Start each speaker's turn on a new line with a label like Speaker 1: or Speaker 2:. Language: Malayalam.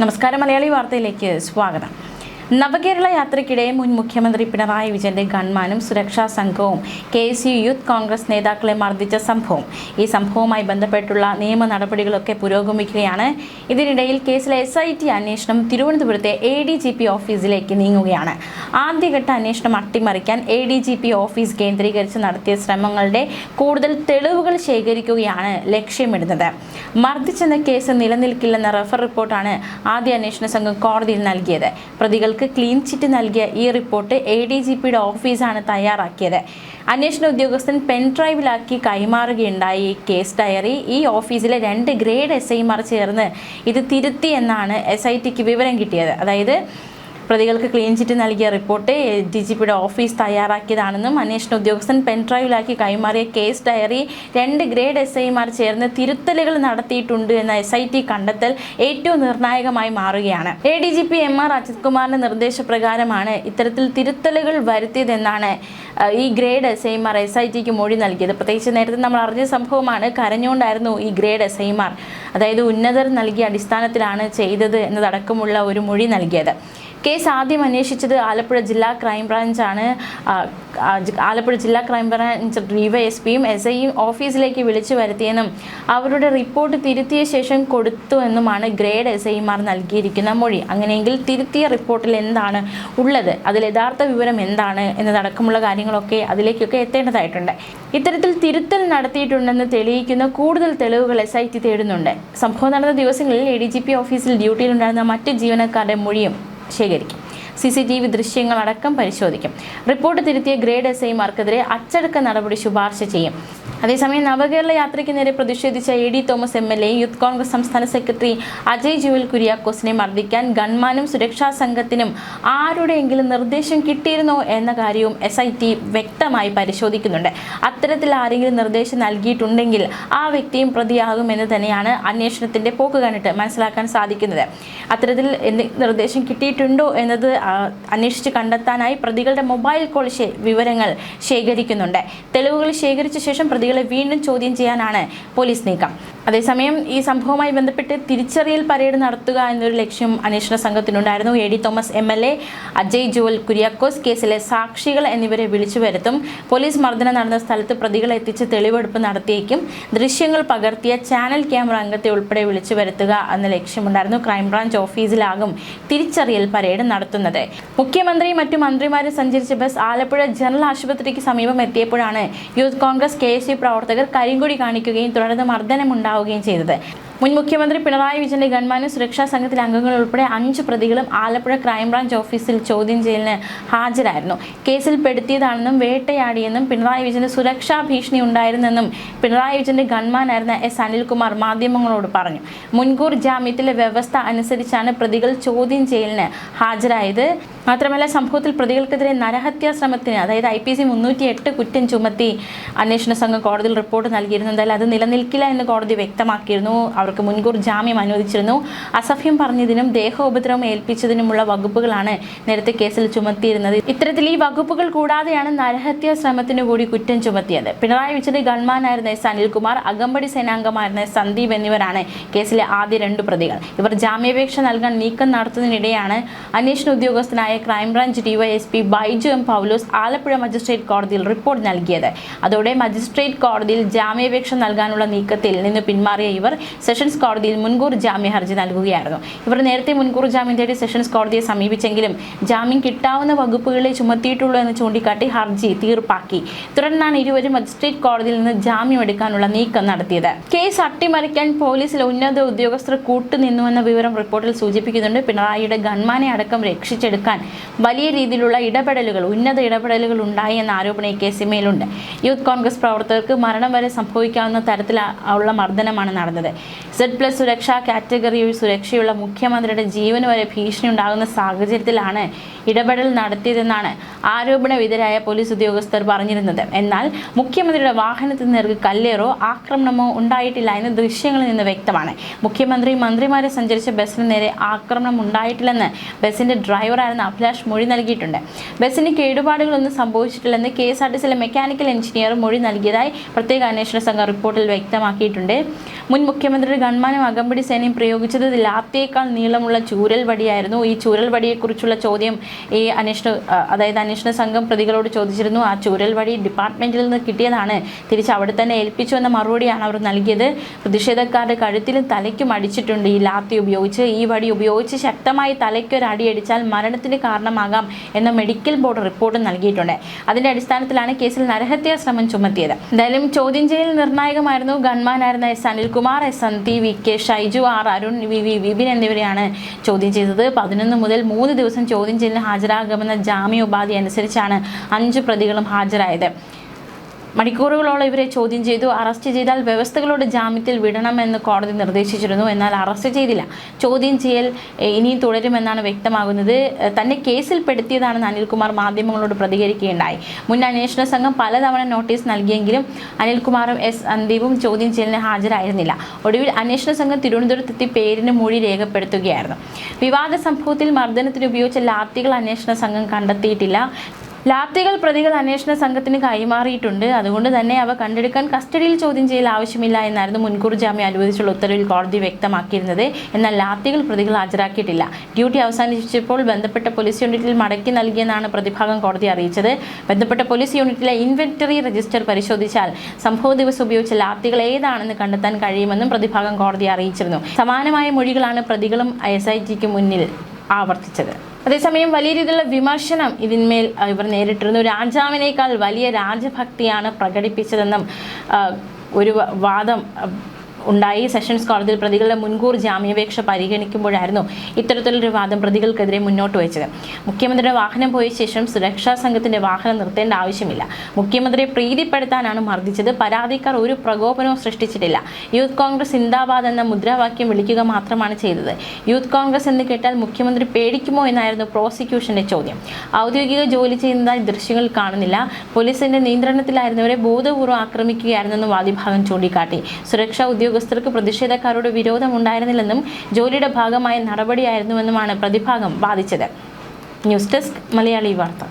Speaker 1: നമസ്കാരം, മലയാളി വാർത്തയിലേക്ക് സ്വാഗതം. നവകേരള യാത്രയ്ക്കിടെ മുൻ മുഖ്യമന്ത്രി പിണറായി വിജയന്റെ ഗൺമാനും സുരക്ഷാ സംഘവും KSU യൂത്ത് കോൺഗ്രസ് നേതാക്കളെ മർദ്ദിച്ച സംഭവം. ഈ സംഭവവുമായി ബന്ധപ്പെട്ടുള്ള നിയമ നടപടികളൊക്കെ പുരോഗമിക്കുകയാണ്. ഇതിനിടയിൽ കേസിലെ SIT അന്വേഷണം തിരുവനന്തപുരത്തെ ADGP ഓഫീസിലേക്ക് നീങ്ങുകയാണ്. ആദ്യഘട്ട അന്വേഷണം അട്ടിമറിക്കാൻ ADGP ഓഫീസ് കേന്ദ്രീകരിച്ച് നടത്തിയ ശ്രമങ്ങളുടെ കൂടുതൽ തെളിവുകൾ ശേഖരിക്കുകയാണ് ലക്ഷ്യമിടുന്നത്. മർദ്ദിച്ചെന്ന കേസ് നിലനിൽക്കില്ലെന്ന റഫർ റിപ്പോർട്ടാണ് ആദ്യ അന്വേഷണ സംഘം കോടതിയിൽ നൽകിയത്. പ്രതികൾക്ക് ക്ലീൻ ചിറ്റ് നൽകിയ ഈ റിപ്പോർട്ട് ADGPയുടെ ഓഫീസാണ് തയ്യാറാക്കിയത്. അന്വേഷണ ഉദ്യോഗസ്ഥൻ പെൻഡ്രൈവിലാക്കി കൈമാറുകയുണ്ടായി. കേസ് ഡയറി ഈ ഓഫീസിലെ 2 ഗ്രേഡ് SIമാർ ചേർന്ന് ഇത് തിരുത്തി എന്നാണ് SITക്ക് വിവരം കിട്ടിയത്. അതായത് പ്രതികൾക്ക് ക്ലീൻ ചിറ്റ് നൽകിയ റിപ്പോർട്ട് ADGPയുടെ ഓഫീസ് തയ്യാറാക്കിയതാണെന്നും അന്വേഷണ ഉദ്യോഗസ്ഥൻ പെൻഡ്രൈവിലാക്കി കൈമാറിയ കേസ് ഡയറി 2 ഗ്രേഡ് SIമാർ ചേർന്ന് തിരുത്തലുകൾ നടത്തിയിട്ടുണ്ട് എന്ന SIT കണ്ടെത്തൽ ഏറ്റവും നിർണായകമായി മാറുകയാണ്. ADGP MR അജിത് കുമാറിന്റെ നിർദ്ദേശപ്രകാരമാണ് ഇത്തരത്തിൽ തിരുത്തലുകൾ വരുത്തിയതെന്നാണ് ഈ ഗ്രേഡ് SIമാർ SITക്ക് മൊഴി നൽകിയത്. പ്രത്യേകിച്ച് നേരത്തെ നമ്മൾ അറിഞ്ഞ സംഭവമാണ്. കരഞ്ഞുകൊണ്ടായിരുന്നു ഈ ഗ്രേഡ് SIമാർ, അതായത് ഉന്നതർ നൽകിയ അടിസ്ഥാനത്തിലാണ് ചെയ്തത് എന്നതടക്കമുള്ള ഒരു മൊഴി നൽകിയത്. കേസ് ആദ്യം അന്വേഷിച്ചത് ആലപ്പുഴ ജില്ലാ ക്രൈംബ്രാഞ്ചാണ്. ആലപ്പുഴ ജില്ലാ ക്രൈംബ്രാഞ്ച് DYSPയും SIയും ഓഫീസിലേക്ക് വിളിച്ചു വരുത്തിയെന്നും അവരുടെ റിപ്പോർട്ട് തിരുത്തിയ ശേഷം കൊടുത്തു എന്നുമാണ് ഗ്രേഡ് SIമാർ നൽകിയിരിക്കുന്ന മൊഴി. അങ്ങനെയെങ്കിൽ തിരുത്തിയ റിപ്പോർട്ടിൽ എന്താണ് ഉള്ളത്, അതിൽ യഥാർത്ഥ വിവരം എന്താണ് എന്നതടക്കമുള്ള കാര്യങ്ങളൊക്കെ അതിലേക്കൊക്കെ എത്തേണ്ടതായിട്ടുണ്ട്. ഇത്തരത്തിൽ തിരുത്തൽ നടത്തിയിട്ടുണ്ടെന്ന് തെളിയിക്കുന്ന കൂടുതൽ തെളിവുകൾ SIT തേടുന്നുണ്ട്. സംഭവം നടന്ന ദിവസങ്ങളിൽ ADGP ഓഫീസിൽ ഡ്യൂട്ടിയിലുണ്ടായിരുന്ന മറ്റ് ജീവനക്കാരുടെ മൊഴിയും ശേഖരിക്കും. CCTV ദൃശ്യങ്ങളടക്കം പരിശോധിക്കും. റിപ്പോർട്ട് തിരുത്തിയ ഗ്രേഡ് SIമാർക്കെതിരെ അച്ചടക്ക നടപടി ശുപാർശ ചെയ്യും. അതേസമയം നവകേരള യാത്രയ്ക്ക് നേരെ പ്രതിഷേധിച്ച AD Thomas MLA youth Congress സംസ്ഥാന സെക്രട്ടറി അജയ് ജുവൽ കുര്യാക്കോസിനെ മർദ്ദിക്കാൻ ഗൺമാനും സുരക്ഷാ സംഘത്തിനും ആരുടെയെങ്കിലും നിർദ്ദേശം കിട്ടിയിരുന്നോ എന്ന കാര്യവും SIT വ്യക്തമായി പരിശോധിക്കുന്നുണ്ട്. അത്തരത്തിൽ ആരെങ്കിലും നിർദ്ദേശം നൽകിയിട്ടുണ്ടെങ്കിൽ ആ വ്യക്തിയും പ്രതിയാകുമെന്ന് തന്നെയാണ് അന്വേഷണത്തിന്റെ പോക്ക് കണ്ടിട്ട് മനസ്സിലാക്കാൻ സാധിക്കുന്നത്. അത്തരത്തിൽ നിർദ്ദേശം കിട്ടിയിട്ടുണ്ടോ എന്നത് അന്വേഷിച്ച് കണ്ടെത്താനായി പ്രതികളുടെ മൊബൈൽ കോൾ വിവരങ്ങൾ ശേഖരിക്കുന്നുണ്ട്. തെളിവുകൾ ശേഖരിച്ച ശേഷം പ്രതികളെ വീണ്ടും ചോദ്യം ചെയ്യാനാണ് പോലീസ് നീക്കം. അതേസമയം ഈ സംഭവവുമായി ബന്ധപ്പെട്ട് തിരിച്ചറിയൽ പരേഡ് നടത്തുക എന്നൊരു ലക്ഷ്യം അന്വേഷണ സംഘത്തിനുണ്ടായിരുന്നു. AD തോമസ് MLA, അജയ് ജുവൽ കുര്യാക്കോസ്, കേസിലെ സാക്ഷികൾ എന്നിവരെ വിളിച്ചു വരുത്തും. പോലീസ് മർദ്ദനം നടന്ന സ്ഥലത്ത് പ്രതികളെ എത്തിച്ച് തെളിവെടുപ്പ് നടത്തിയേക്കും. ദൃശ്യങ്ങൾ പകർത്തിയ ചാനൽ ക്യാമറ അംഗത്തെ ഉൾപ്പെടെ വിളിച്ചു വരുത്തുക എന്ന ലക്ഷ്യമുണ്ടായിരുന്നു. ക്രൈംബ്രാഞ്ച് ഓഫീസിലാകും തിരിച്ചറിയൽ പരേഡ് നടത്തുന്നത്. മുഖ്യമന്ത്രിയും മറ്റു മന്ത്രിമാരും സഞ്ചരിച്ച ബസ് ആലപ്പുഴ ജനറൽ ആശുപത്രിക്ക് സമീപം എത്തിയപ്പോഴാണ് യൂത്ത് കോൺഗ്രസ് KSU പ്രവർത്തകർ കരിങ്കൊടി കാണിക്കുകയും തുടർന്ന് മർദ്ദനമുണ്ടാവുകയും ചെയ്തത്. മുൻ മുഖ്യമന്ത്രി പിണറായി വിജയന്റെ ഗൺമാനും സുരക്ഷാ സംഘത്തിലെ അംഗങ്ങൾ ഉൾപ്പെടെ 5 പ്രതികളും ആലപ്പുഴ ക്രൈംബ്രാഞ്ച് ഓഫീസിൽ ചോദ്യം ചെയ്യലിന് ഹാജരായിരുന്നു. കേസിൽ പെടുത്തിയതാണെന്നും വേട്ടയാടിയെന്നും പിണറായി വിജയന് സുരക്ഷാ ഭീഷണി ഉണ്ടായിരുന്നെന്നും പിണറായി വിജയന്റെ ഗൺമാനായിരുന്ന അനിൽകുമാർ മാധ്യമങ്ങളോട് പറഞ്ഞു. മുൻകൂർ ജാമ്യത്തിലെ വ്യവസ്ഥ അനുസരിച്ചാണ് പ്രതികൾ ചോദ്യം ചെയ്യലിന് ഹാജരായത്. മാത്രമല്ല, സംഭവത്തിൽ പ്രതികൾക്കെതിരെ നരഹത്യാ ശ്രമത്തിന്, അതായത് IPC 308 കുറ്റം ചുമത്തി അന്വേഷണ സംഘം കോടതിയിൽ റിപ്പോർട്ട് നൽകിയിരുന്നു. എന്തായാലും അത് നിലനിൽക്കില്ല എന്ന് കോടതി വ്യക്തമാക്കിയിരുന്നു. അവർക്ക് മുൻകൂർ ജാമ്യം അനുവദിച്ചിരുന്നു. അസഭ്യം പറഞ്ഞതിനും ദേഹോപദ്രവം ഏൽപ്പിച്ചതിനുമുള്ള വകുപ്പുകളാണ് നേരത്തെ കേസിൽ ചുമത്തിയിരുന്നത്. ഇത്തരത്തിൽ ഈ വകുപ്പുകൾ കൂടാതെയാണ് നരഹത്യാ ശ്രമത്തിന് കൂടി കുറ്റം ചുമത്തിയത്. പിണറായി വിജയന്റെ ഗൺമാനായിരുന്ന അനിൽകുമാർ, അകമ്പടി സേനാംഗമായിരുന്ന സന്ദീപ് എന്നിവരാണ് കേസിലെ ആദ്യ 2 പ്രതികൾ. ഇവർ ജാമ്യാപേക്ഷ നൽകാൻ നീക്കം നടത്തുന്നതിനിടെയാണ് അന്വേഷണ ഉദ്യോഗസ്ഥനായ ക്രൈംബ്രാഞ്ച് DYSP ബൈജു M പൗലോസ് ആലപ്പുഴ മജിസ്ട്രേറ്റ് കോടതിയിൽ റിപ്പോർട്ട് നൽകിയത്. അതോടെ മജിസ്ട്രേറ്റ് കോടതിയിൽ ജാമ്യാപേക്ഷ നൽകാനുള്ള നീക്കത്തിൽ നിന്ന് പിന്മാറിയ ഇവർ സെഷൻസ് കോടതിയിൽ മുൻകൂർ ജാമ്യ ഹർജി നൽകുകയായിരുന്നു. ഇവർ നേരത്തെ മുൻകൂർ ജാമ്യം തേടി സെഷൻസ് കോടതിയെ സമീപിച്ചെങ്കിലും ജാമ്യം കിട്ടാവുന്ന വകുപ്പുകളെ ചുമത്തിയിട്ടുള്ളൂ എന്ന് ചൂണ്ടിക്കാട്ടി ഹർജി തീർപ്പാക്കി. തുടർന്നാണ് ഇരുവരും മജിസ്ട്രേറ്റ് കോടതിയിൽ നിന്ന് ജാമ്യം എടുക്കാനുള്ള നീക്കം നടത്തിയത്. കേസ് അട്ടിമറിക്കാൻ പോലീസിലെ ഉന്നത ഉദ്യോഗസ്ഥർ കൂട്ടുനിന്നുവെന്ന വിവരം റിപ്പോർട്ടിൽ സൂചിപ്പിക്കുന്നുണ്ട്. പിണറായിയുടെ ഗൺമാനെ അടക്കം രക്ഷിച്ചെടുക്കാൻ വലിയ രീതിയിലുള്ള ഉന്നത ഇടപെടലുകൾ ഉണ്ടായി എന്ന ആരോപണം ഈ കേസിന്മേലുണ്ട്. യൂത്ത് കോൺഗ്രസ് പ്രവർത്തകർക്ക് മരണം വരെ സംഭവിക്കാവുന്ന തരത്തിലുള്ള മർദ്ദനമാണ് നടന്നത്. Z+ സുരക്ഷാ കാറ്റഗറിയിൽ സുരക്ഷയുള്ള മുഖ്യമന്ത്രിയുടെ ജീവന് വരെ ഭീഷണി ഉണ്ടാകുന്ന സാഹചര്യത്തിലാണ് ഇടപെടൽ നടത്തിയതെന്നാണ് ആരോപണ വിധേയരായ പോലീസ് ഉദ്യോഗസ്ഥർ പറഞ്ഞിരുന്നത്. എന്നാൽ മുഖ്യമന്ത്രിയുടെ വാഹനത്തിന് നേർക്ക് കല്ലേറോ ആക്രമണമോ ഉണ്ടായിട്ടില്ല എന്ന് ദൃശ്യങ്ങളിൽ നിന്ന് വ്യക്തമാണ്. മുഖ്യമന്ത്രി മന്ത്രിമാരെ സഞ്ചരിച്ച ബസ്സിന് നേരെ ആക്രമണം ഉണ്ടായിട്ടില്ലെന്ന് ബസ്സിന്റെ ഡ്രൈവറായിരുന്ന അഭിലാഷ് മൊഴി നൽകിയിട്ടുണ്ട്. ബസ്സിന് കേടുപാടുകളൊന്നും സംഭവിച്ചിട്ടില്ലെന്ന് KSRTCയിലെ മെക്കാനിക്കൽ എഞ്ചിനീയർ മൊഴി നൽകിയതായി പ്രത്യേക അന്വേഷണ സംഘം റിപ്പോർട്ടിൽ വ്യക്തമാക്കിയിട്ടുണ്ട്. മുൻ മുഖ്യമന്ത്രിയുടെ ഗൺമാനും അകമ്പടി സേനയും പ്രയോഗിച്ചത് ലാത്തിയേക്കാൾ നീളമുള്ള ചൂരൽ വടിയായിരുന്നു. ഈ ചൂരൽ വടിയെക്കുറിച്ചുള്ള ചോദ്യം ഈ അന്വേഷണ സംഘം പ്രതികളോട് ചോദിച്ചിരുന്നു. ആ ചൂരൽ വടി ഡിപ്പാർട്ട്മെന്റിൽ നിന്ന് കിട്ടിയതാണ്, തിരിച്ച് അവിടെ തന്നെ ഏൽപ്പിച്ചു എന്ന മറുപടിയാണ് അവർ നൽകിയത്. പ്രതിഷേധക്കാരുടെ കഴുത്തിലും തലയ്ക്കും അടിച്ചിട്ടുണ്ട് ഈ ലാത്തി ഉപയോഗിച്ച്. ഈ വടി ഉപയോഗിച്ച് ശക്തമായി തലയ്ക്കൊരു അടിയടിച്ചാൽ മരണത്തിന് കാരണമാകാം എന്ന മെഡിക്കൽ ബോർഡ് റിപ്പോർട്ട് നൽകിയിട്ടുണ്ട്. അതിന്റെ അടിസ്ഥാനത്തിലാണ് കേസിൽ നരഹത്യാ ശ്രമം ചുമത്തിയത്. എന്തായാലും ചോദ്യം ചെയ്യൽ നിർണായകമായിരുന്നു. ഗൺമാനായിരുന്ന S. Anilkumar, S. സന്തി, VK Shaiju, R. Arun, VV Vipin എന്നിവരെയാണ് ചോദ്യം ചെയ്തത്. 11 മുതൽ 3 ദിവസം ചോദ്യം ചെയ്യലിന് ഹാജരാകുമെന്ന ജാമ്യോപാധി അനുസരിച്ചാണ് 5 പ്രതികളും ഹാജരായത്. മണിക്കൂറുകളോളം ഇവരെ ചോദ്യം ചെയ്തു. അറസ്റ്റ് ചെയ്താൽ വ്യവസ്ഥകളോട് ജാമ്യത്തിൽ വിടണമെന്ന് കോടതി നിർദ്ദേശിച്ചിരുന്നു. എന്നാൽ അറസ്റ്റ് ചെയ്തില്ല. ചോദ്യം ചെയ്യൽ ഇനിയും തുടരുമെന്നാണ് വ്യക്തമാകുന്നത്. തന്നെ കേസിൽ പെടുത്തിയതാണെന്ന് അനിൽകുമാർ മാധ്യമങ്ങളോട് പ്രതികരിക്കുകയുണ്ടായി. മുൻ അന്വേഷണ സംഘം പലതവണ നോട്ടീസ് നൽകിയെങ്കിലും അനിൽകുമാറും S. സന്ദീപും ചോദ്യം ചെയ്യലിന് ഹാജരായിരുന്നില്ല. ഒടുവിൽ അന്വേഷണ സംഘം തിരുവനന്തപുരത്തെത്തി പേരിന് മൊഴി രേഖപ്പെടുത്തുകയായിരുന്നു. വിവാദ സംഭവത്തിൽ മർദ്ദനത്തിന് ഉപയോഗിച്ച ലാത്തികൾ അന്വേഷണ സംഘം കണ്ടെത്തിയിട്ടില്ല. ലാത്തികൾ പ്രതികൾ അന്വേഷണ സംഘത്തിന് കൈമാറിയിട്ടുണ്ട്. അതുകൊണ്ട് തന്നെ അവ കണ്ടെടുക്കാൻ കസ്റ്റഡിയിൽ ചോദ്യം ചെയ്യൽ ആവശ്യമില്ല എന്നായിരുന്നു മുൻകൂർ ജാമ്യം അനുവദിച്ചുള്ള ഉത്തരവിൽ കോടതി വ്യക്തമാക്കിയിരുന്നത്. എന്നാൽ ലാത്തികൾ പ്രതികൾ ഹാജരാക്കിയിട്ടില്ല. ഡ്യൂട്ടി അവസാനിച്ചപ്പോൾ ബന്ധപ്പെട്ട പോലീസ് യൂണിറ്റിൽ മടക്കി നൽകിയെന്നാണ് പ്രതിഭാഗം കോടതി അറിയിച്ചത്. ബന്ധപ്പെട്ട പോലീസ് യൂണിറ്റിലെ ഇൻവെന്ററി രജിസ്റ്റർ പരിശോധിച്ചാൽ സംഭവ ദിവസം ഉപയോഗിച്ച ലാത്തികൾ ഏതാണെന്ന് കണ്ടെത്താൻ കഴിയുമെന്നും പ്രതിഭാഗം കോടതി അറിയിച്ചിരുന്നു. സമാനമായ മൊഴികളാണ് പ്രതികളും SITക്ക് മുന്നിൽ ആവർത്തിച്ചത്. അതേസമയം വലിയ രീതിയിലുള്ള വിമർശനം ഇതിന്മേൽ ഇവർ നേരിട്ടിരുന്നു. രാജാവിനേക്കാൾ വലിയ രാജഭക്തിയാണ് പ്രകടിപ്പിച്ചതെന്നും ഒരു വാദം ഉണ്ടായി. സെഷൻസ് കോടതിയിൽ പ്രതികളുടെ മുൻകൂർ ജാമ്യാപേക്ഷ പരിഗണിക്കുമ്പോഴായിരുന്നു ഇത്തരത്തിലൊരു വാദം പ്രതികൾക്കെതിരെ മുന്നോട്ട് വെച്ചത്. മുഖ്യമന്ത്രിയുടെ വാഹനം പോയ ശേഷം സുരക്ഷാ സംഘത്തിന്റെ വാഹനം നിർത്തേണ്ട ആവശ്യമില്ല. മുഖ്യമന്ത്രിയെ പ്രീതിപ്പെടുത്താനാണ് മർദ്ദിച്ചത്. പരാതിക്കാർ ഒരു പ്രകോപനവും സൃഷ്ടിച്ചിട്ടില്ല. യൂത്ത് കോൺഗ്രസ് സിന്ദാബാദ് എന്ന മുദ്രാവാക്യം വിളിക്കുക മാത്രമാണ് ചെയ്തത്. യൂത്ത് കോൺഗ്രസ് എന്ന് കേട്ടാൽ മുഖ്യമന്ത്രി പേടിക്കുമോ എന്നായിരുന്നു പ്രോസിക്യൂഷന്റെ ചോദ്യം. ഔദ്യോഗിക ജോലി ചെയ്യുന്നതായി ദൃശ്യങ്ങൾ കാണുന്നില്ല. പോലീസിന്റെ നിയന്ത്രണത്തിലായിരുന്നവരെ ബോധപൂർവ്വം ആക്രമിക്കുകയായിരുന്നെന്നും വാദിഭാഗം ചൂണ്ടിക്കാട്ടി. സുരക്ഷാ ഉദ്യോഗസ്ഥർക്ക് പ്രതിഷേധക്കാരോട് വിരോധമുണ്ടായിരുന്നില്ലെന്നും ജോലിയുടെ ഭാഗമായ നടപടിയായിരുന്നുവെന്നുമാണ് പ്രതിഭാഗം വാദിച്ചത്. ന്യൂസ് ഡെസ്ക് മലയാളി വാർത്ത.